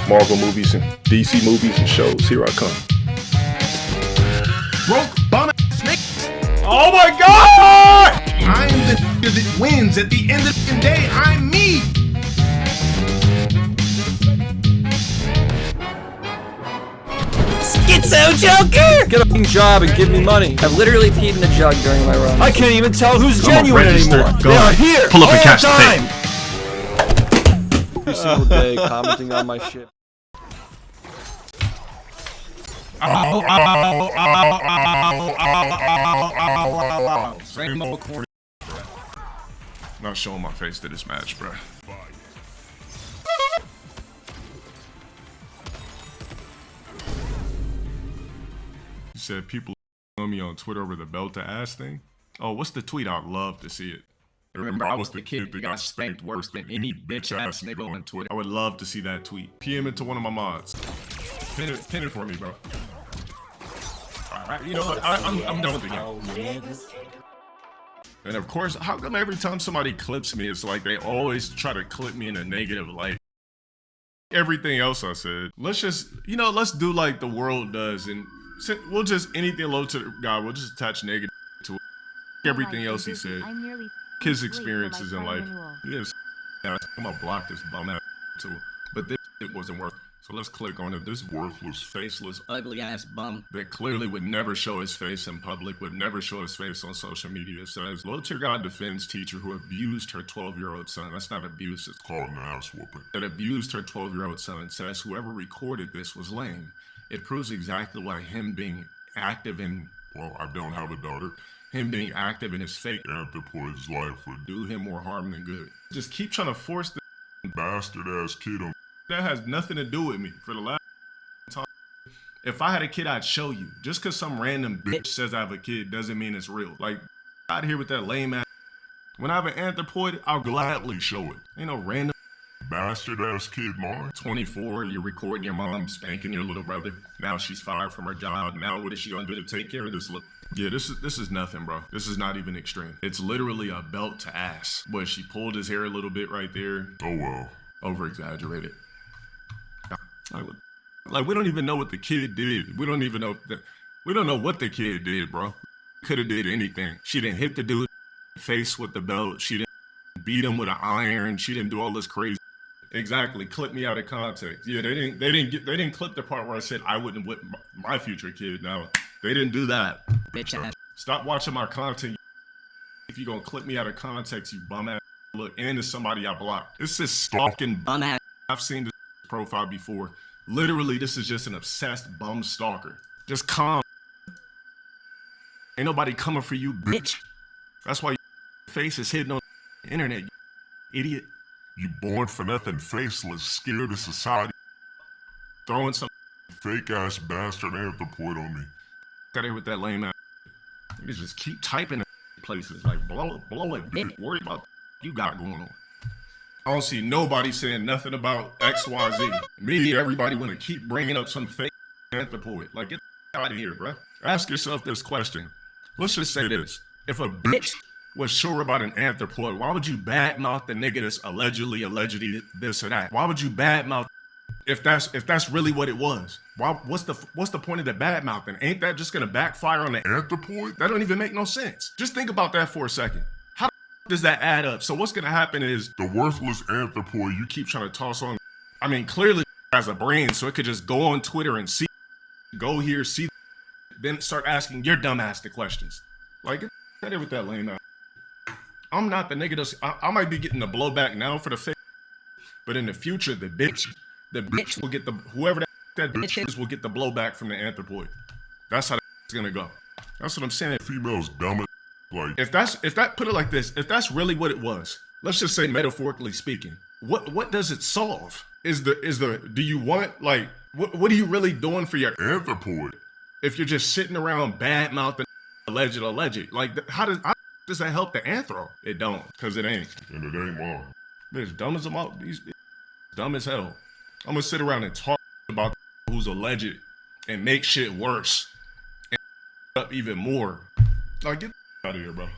Marvel movies and DC movies and shows. Here I come. Broke bum ass niggas. Oh my god! I am the nigga that wins. At the end of the day, I'm me. Schizo Joker! Get a job and give me money. I've literally peed in the jug during my run. I can't even tell who's genuine anymore. They are here Pull up and all catch the the time. Every single day commenting on my shit. Not showing my face to this match, bro. You said people on me on Twitter over the belt to ass thing. Oh, what's the tweet? I'd love to see it. Remember, I was the kid that got spanked worse than any bitch ass nigga on Twitter. I would love to see that tweet. PM it to one of my mods. Pin it for me, bro. Alright, you know what? I'm done with the game. And of course, how come every time somebody clips me, it's like they always try to clip me in a negative light? Everything else I said, let's just, let's do like the world does, and we'll just, anything low to God, we'll just attach negative to it. Everything else he said. His experiences in life. Yes, I'm gonna block this bum ass too. But this it wasn't worth it. So let's click on it. This worthless, faceless, Ugly ass bum. that clearly would never show his face in public, would never show his face on social media, says LTG defends teacher who abused her 12-year-old son. That's not abuse, it's called an ass whooping. That abused her 12-year-old son, and says whoever recorded this was lame. It proves exactly why him being active in, well, I don't have a daughter, him being active in his fake anthropoid's life would do him more harm than good. Just keep trying to force the bastard ass kid on. That has nothing to do with me for the last time. If I had a kid, I'd show you. Just cause some random bitch says I have a kid doesn't mean it's real. Like, out here with that lame ass. When I have an anthropoid, I'll gladly show it. Ain't no random bastard ass kid, Mar. 24, you're recording your mom spanking your little brother. Now she's fired from her job. Now what is she gonna do to take care of this little? Yeah, this is nothing, bro. This is not even extreme. It's literally a belt to ass. But she pulled his hair a little bit right there. Oh well. Over exaggerated. Like we don't even know what the kid did. We don't even know we don't know what the kid did, bro. Could have did anything. She didn't hit the dude in the face with the belt. She didn't beat him with an iron. She didn't do all this crazy. Exactly. Clip me out of context. Yeah, they didn't clip the part where I said I wouldn't whip my future kid. No, they didn't do that. Bitch ass. Stop watching my content. If you're gonna clip me out of context, you bum ass. Look, and it's somebody I blocked. This is stalking Bum ass. I've seen this profile before. Literally, this is just an obsessed bum stalker. Just calm. Ain't nobody coming for you, bitch. That's why your face is hidden on the internet, you idiot. You born for nothing, faceless, scared of society. Throwing some fake ass bastard anthropoid on me. Got here with that lame ass. You just keep typing in places like blow it. Worry about you got going on. I don't see nobody saying nothing about XYZ. Me, everybody want to keep bringing up some fake anthropoid. Like, get out of here, bro. Ask yourself this question. Let's just say this. If a bitch was sure about an anthropoid, why would you badmouth the nigga that's allegedly this or that? Why would you badmouth if that's really what it was? What's the point of the badmouthing? Ain't that just gonna backfire on the anthropoid? That don't even make no sense. Just think about that for a second. Does that add up? So what's gonna happen is the worthless anthropoid you keep trying to toss on. I mean, clearly has a brain, so it could just go on Twitter and see, go here, see, then start asking your dumb ass the questions. Like, get out here with that lame ass. I'm not the nigga that's, I might be getting the blowback now for the fake, but in the future, the bitch will get whoever that bitch is will get the blowback from the anthropoid. That's how that's gonna go. That's what I'm saying. Females dumb. Like, if put it like this, if that's really what it was, let's just say metaphorically speaking, what does it solve? Do you want, like, what are you really doing for your anthropoid? If you're just sitting around bad mouthing alleged, like, how does that help the anthro? It don't, cause it ain't. And it ain't mine. Bitch, dumb as them all, these dumb as hell. I'm gonna sit around and talk about who's alleged and make shit worse and up even more. Like, get out of here, bro. I'm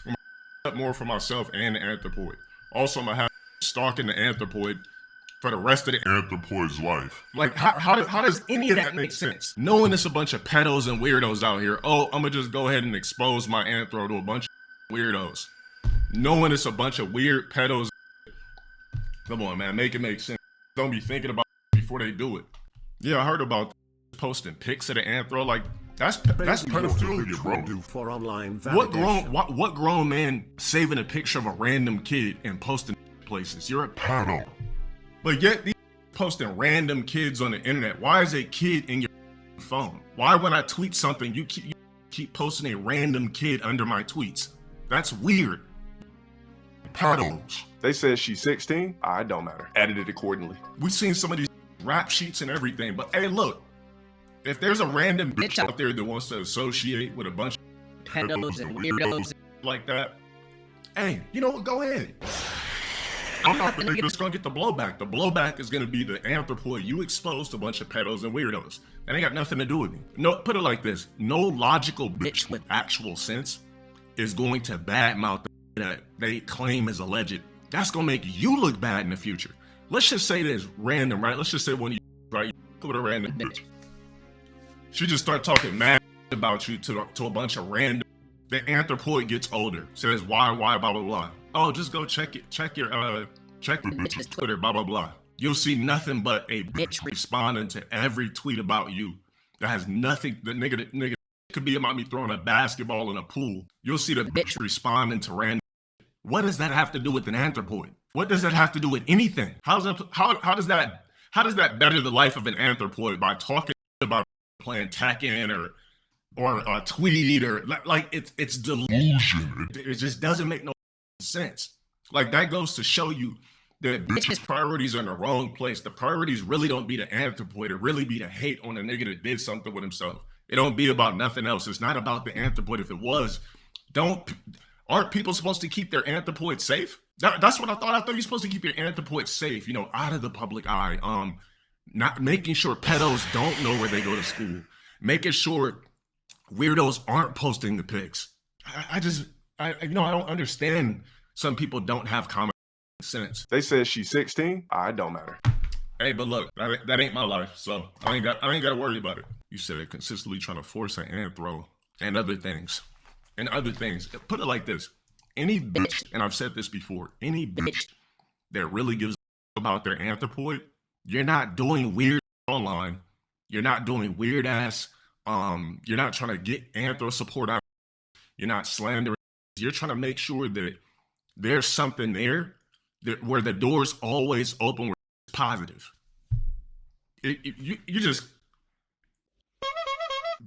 gonna up more for myself and the anthropoid. Also, I'm gonna have stalking the anthropoid for the rest of the Anthropoid's life. like, how does any of that make sense? Knowing it's a bunch of pedos and weirdos out here, oh, I'm gonna just go ahead and expose my anthro to a bunch of weirdos. Knowing it's a bunch of weird pedos. Come on, man, make it make sense. Don't be thinking about it before they do it. Yeah, I heard about posting pics of the anthro. Like, that's pedophilia, bro. For online What grown man saving a picture of a random kid and posting places? You're a Pedo. But yet these posting random kids on the internet. Why is a kid in your phone? Why when I tweet something you keep posting a random kid under my tweets? That's weird. Pedos. They said she's 16. I don't matter. Edited accordingly. We've seen some of these rap sheets and everything, but hey, look, if there's a random bitch out there that wants to associate with a bunch of Pedos and weirdos. like that, hey, you know what? Go ahead. I'm not the nigga that's gonna get the blowback. The blowback is gonna be the anthropoid you exposed to a bunch of pedos and weirdos. That ain't got nothing to do with me. No, put it like this: no logical bitch with actual sense is going to badmouth that they claim is alleged. That's gonna make you look bad in the future. Let's just say this random, right? Let's just say one of you, right? With a random bitch. She just start talking mad about you to a bunch of random. The anthropoid gets older, says why, blah blah blah. Oh, just go check your bitch's Twitter, blah blah blah. You'll see nothing but a bitch responding to every tweet about you that has nothing. The nigga could be about me throwing a basketball in a pool. You'll see the bitch responding to random. What does that have to do with an anthropoid? What does that have to do with anything? How does that better the life of an anthropoid by talking about playing Tekken or a tweet or like it's delusion. It just doesn't make no sense. Like that goes to show you that bitch's priorities are in the wrong place. The priorities really don't be the anthropoid. It really be to hate on a nigga that did something with himself. It don't be about nothing else. It's not about the anthropoid. If it was, aren't people supposed to keep their anthropoid safe? That's what I thought. I thought you're supposed to keep your anthropoid safe, out of the public eye. Not making sure pedos don't know where they go to school. Making sure weirdos aren't posting the pics. I don't understand. Some people don't have common sense. They said she's 16. I don't matter. Hey, but look, that ain't my life, so I ain't got to worry about it. You said it consistently trying to force an anthro and other things. Put it like this: any bitch, and I've said this before, any bitch that really gives about their anthropoid, you're not doing weird online. You're not doing weird ass. You're not trying to get anthro support out. You're not slandering. You're trying to make sure that there's something there where the door's always open, where it's positive. You just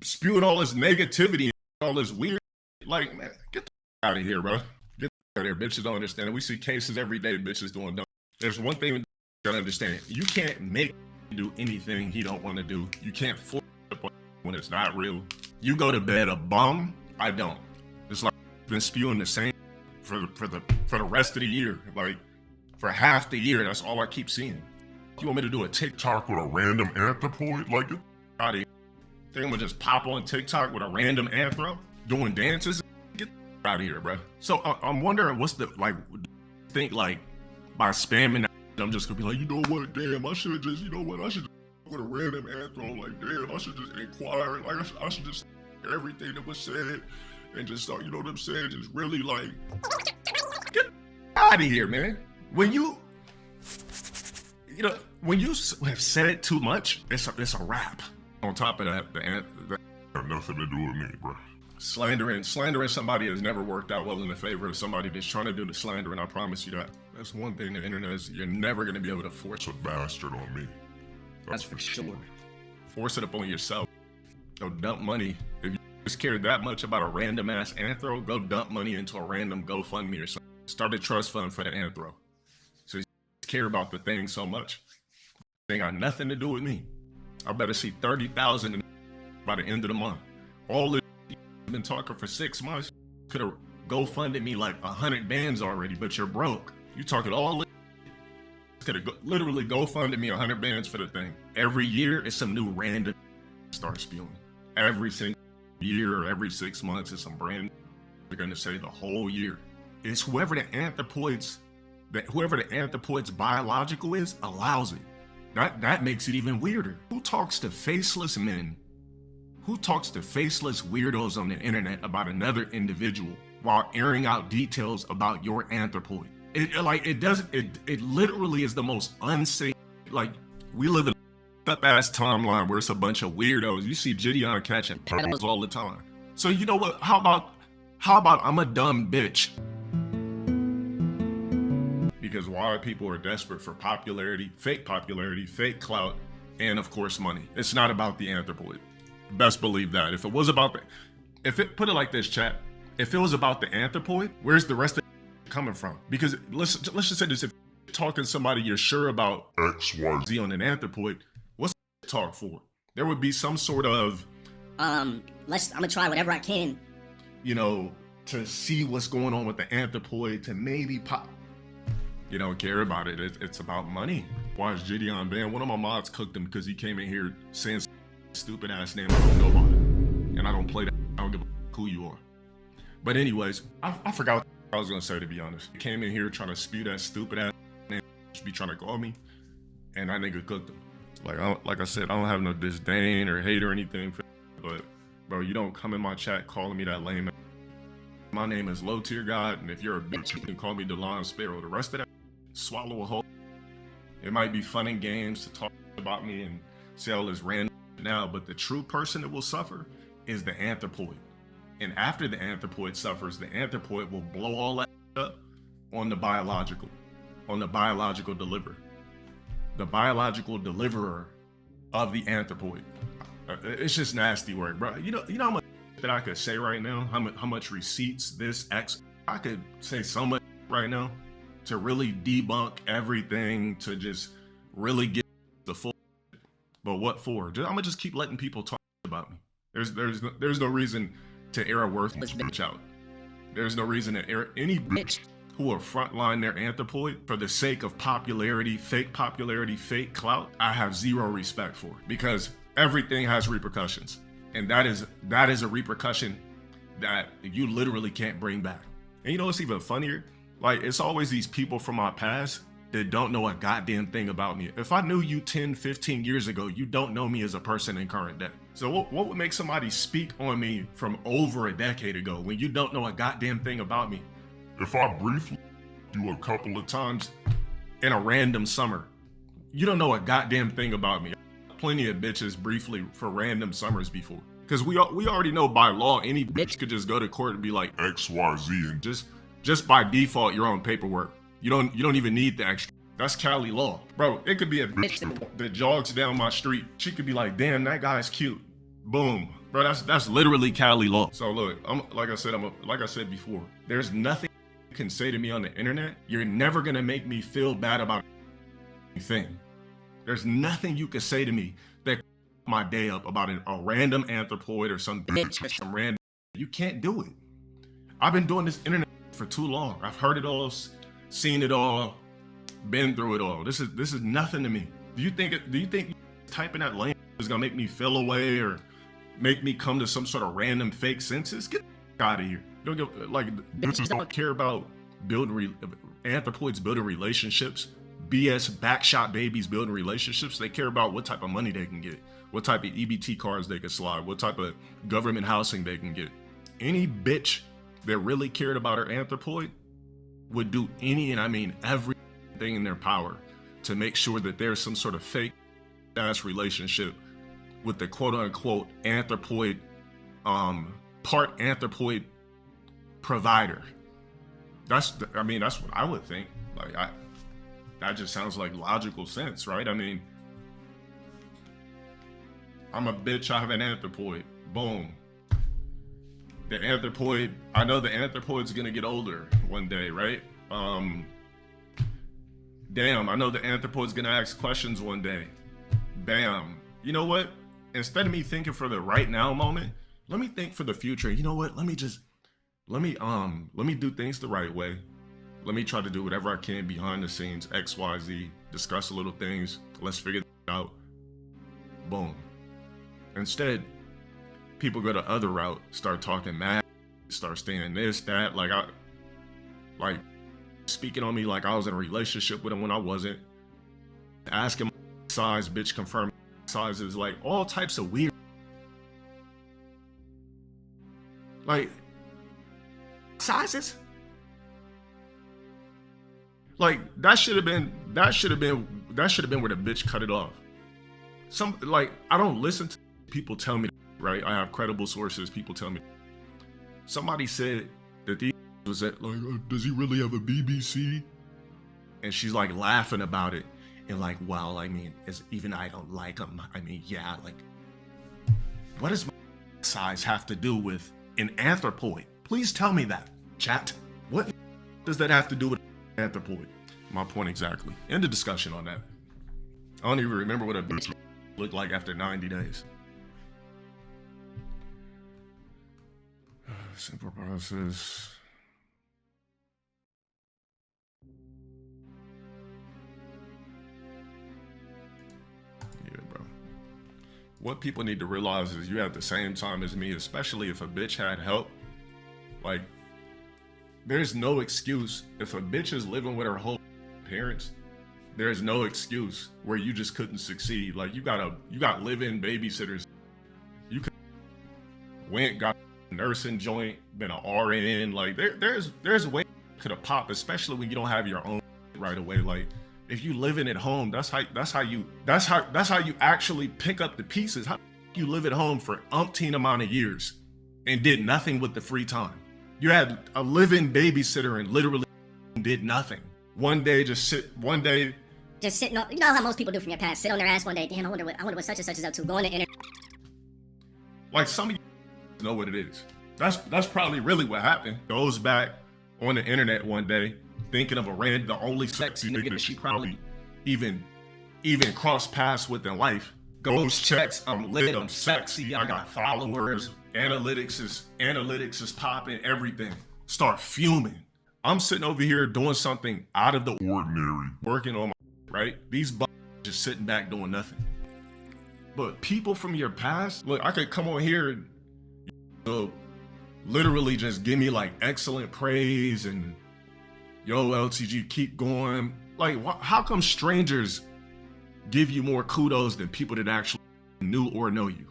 spewing all this negativity, all this weird. Like, man, get the out of here, bro. Get out of here. Bitches don't understand it. We see cases every day. Bitches doing dumb. There's one thing you gotta understand. You can't make him do anything he don't want to do. You can't force it when it's not real. You go to bed a bum. I don't. It's like I've been spewing the same for the rest of the year. Like for half the year, that's all I keep seeing. You want me to do a TikTok with a random anthropoid? Like, get out of here. Think I'm gonna just pop on TikTok with a random anthro doing dances? Get out of here, bro. So I'm wondering what's the think by spamming that, I'm just gonna be like, you know what, damn, I should just with a random anthro, like, damn, I should just inquire, like, I should just everything that was said and just start, you know what I'm saying, just really like, get out of here, man. When you have said it too much, it's a wrap. On top of that, that Got nothing to do with me, bro. Slandering somebody has never worked out well in the favor of somebody that's trying to do the slandering. I promise you that. That's one thing the internet is. You're never gonna be able to force A bastard on me. That's for sure. Force it upon yourself. Go dump money. If you just care that much about a random ass anthro, go dump money into a random GoFundMe or something. Start a trust fund for the anthro. So you care about the thing so much. They got nothing to do with me. I better see 30,000 by the end of the month. All this been talking for 6 months. Could have GoFunded me like 100 bands already, but you're broke. You talking all this. Could have literally GoFunded me 100 bands for the thing. Every year, it's some new random start spewing. Every single year or every 6 months, it's some brand. They're gonna say the whole year. It's whoever the anthropoids that whoever the anthropoid's biological is allows it. That makes it even weirder. Who talks to faceless men? Who talks to faceless weirdos on the internet about another individual while airing out details about your anthropoid? It literally is the most unsafe. Like, we live in a up-ass timeline where it's a bunch of weirdos. You see Gideon catching pedos all the time. So you know what? How about I'm a dumb bitch? Because why people are desperate for popularity, fake clout, and of course money. It's not about the anthropoid. Best believe that. If it was about put it like this, chat. If it was about the anthropoid, where's the rest of it coming from? Because let's just say this: if you're talking to somebody you're sure about X, Y, Z on an anthropoid, what's the talk for? There would be some sort of I'm gonna try whatever I can. You know, to see what's going on with the anthropoid, to maybe pop. You don't care about it. It's about money. Why is Gideon banned? One of my mods cooked him because he came in here saying stupid ass name I don't know about it. And I don't play that. I don't give a who you are. But anyways, I forgot what I was gonna say, to be honest. He came in here trying to spew that stupid ass name, be trying to call me, and that nigga cooked him. Like I said, I don't have no disdain or hate or anything for it, but bro, you don't come in my chat calling me that lame. My name is lowtiergod, and if you're a bitch, you can call me Delon Sparrow. The rest of that, swallow a whole. It might be fun and games to talk about me and say all this random now, but the true person that will suffer is the anthropoid. And after the anthropoid suffers, the anthropoid will blow all that up on the biological deliverer. The biological deliverer of the anthropoid. It's just nasty work, bro. You know how much that I could say right now? How much receipts this X? I could say so much right now to really debunk everything, to just really get the full. But what for? I'm gonna just keep letting people talk about me. There's no reason to air a worthless bitch out. There's no reason to air any bitch who will frontline their anthropoid for the sake of popularity, fake clout. I have zero respect for, because everything has repercussions, and that is a repercussion that you literally can't bring back. And you know what's even funnier? Like, it's always these people from my past that don't know a goddamn thing about me. If I knew you 10, 15 years ago, you don't know me as a person in current day. So what would make somebody speak on me from over a decade ago when you don't know a goddamn thing about me? If I briefly do a couple of times in a random summer, you don't know a goddamn thing about me. Plenty of bitches briefly for random summers before. Because we already know by law, any bitch could just go to court and be like X, Y, Z, and just by default, you're on paperwork. You don't even need the extra. That's Cali law. Bro, it could be a bitch that jogs down my street. She could be like, damn, that guy's cute. Boom. Bro, that's literally Cali law. So look, like I said before, there's nothing you can say to me on the internet. You're never gonna make me feel bad about anything. There's nothing you can say to me that my day up about a random anthropoid or some bitch or some random. You can't do it. I've been doing this internet for too long. I've heard it all, seen it all, been through it all. This is nothing to me. Do you think typing that lane is gonna make me feel away or make me come to some sort of random fake senses? Get out of here. Don't give, like, bitches don't care about anthropoids building relationships. BS backshot babies building relationships. They care about what type of money they can get, what type of EBT cards they can slide, what type of government housing they can get. Any bitch that really cared about her anthropoid would do any, and I mean everything in their power to make sure that there's some sort of fake ass relationship with the quote unquote anthropoid, part anthropoid provider. That's what I would think. Like, that just sounds like logical sense, right? I mean, I'm a bitch, I have an anthropoid. Boom. The anthropoid, I know the anthropoid's gonna get older one day, right? Damn, I know the anthropoid's gonna ask questions one day. Bam. You know what? Instead of me thinking for the right now moment, let me think for the future. You know what? Let me do things the right way. Let me try to do whatever I can behind the scenes, X, Y, Z, discuss a little things. Let's figure it out. Boom. Instead, people go the other route, start talking mad, start saying this, that, speaking on me like I was in a relationship with him when I wasn't. Asking my size, bitch confirm sizes, like all types of weird. Like sizes? Like that should have been where the bitch cut it off. I don't listen to people tell me, right? I have credible sources, people tell me. Somebody said that these was at like, does he really have a BBC? And she's like laughing about it. And like, well, I mean, even I don't like him. I mean, yeah, like, what does my size have to do with an anthropoid? Please tell me that, chat. What does that have to do with an anthropoid? My point exactly. End of discussion on that. I don't even remember what a bitch looked like after 90 days. Simple process. Yeah, bro. What people need to realize is you have the same time as me, especially if a bitch had help. Like, there's no excuse. If a bitch is living with her whole parents, there's no excuse where you just couldn't succeed. Like, you got live-in babysitters. You got a nursing joint, been an RN. Like, there's a way you could have popped, especially when you don't have your own right away. Like, if you living at home, that's how you actually pick up the pieces. How you live at home for umpteen amount of years and did nothing with the free time? You had a live-in babysitter and literally did nothing. One day, just sitting on, you know how most people do from your past, sit on their ass one day, damn, I wonder what such and such is up to, go on the internet. Like, some of you know what it is. That's probably really what happened. Goes back on the internet one day, thinking of the only sexy nigga that she probably even crossed paths with in life. Goes, checks, I'm lit, I'm sexy, I got followers, analytics is popping, everything. Start fuming. I'm sitting over here doing something out of the ordinary, working on my right? These just sitting back doing nothing. But people from your past, look, I could come on here and literally just give me like excellent praise and yo, LTG, keep going. Like, how come strangers give you more kudos than people that actually knew or know you?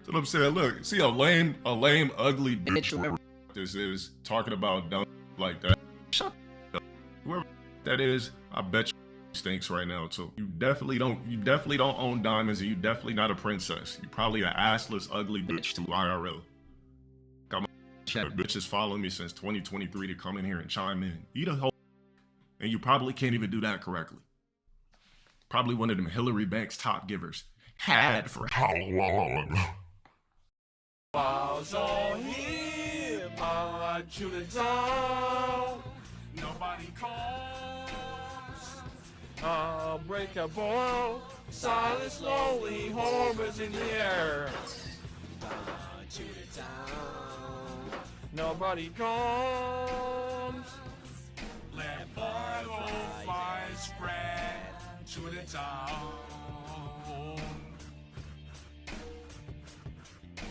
So I'm saying, look, see a lame, ugly bitch this is talking about dumb like that. Shut up. Whoever that is, I bet you stinks right now too. You definitely don't own diamonds, and you definitely not a princess. You probably an assless, ugly bitch to IRL. Got my bitches following me since 2023 to come in here and chime in. Eat a whole, and you probably can't even do that correctly. Probably one of them Hillary Banks top givers. Had for how long? Was on him, I shoot it down. Nobody calls. Unbreakable, silent, slowly, horrors in the air. Shoot it down. Nobody calls.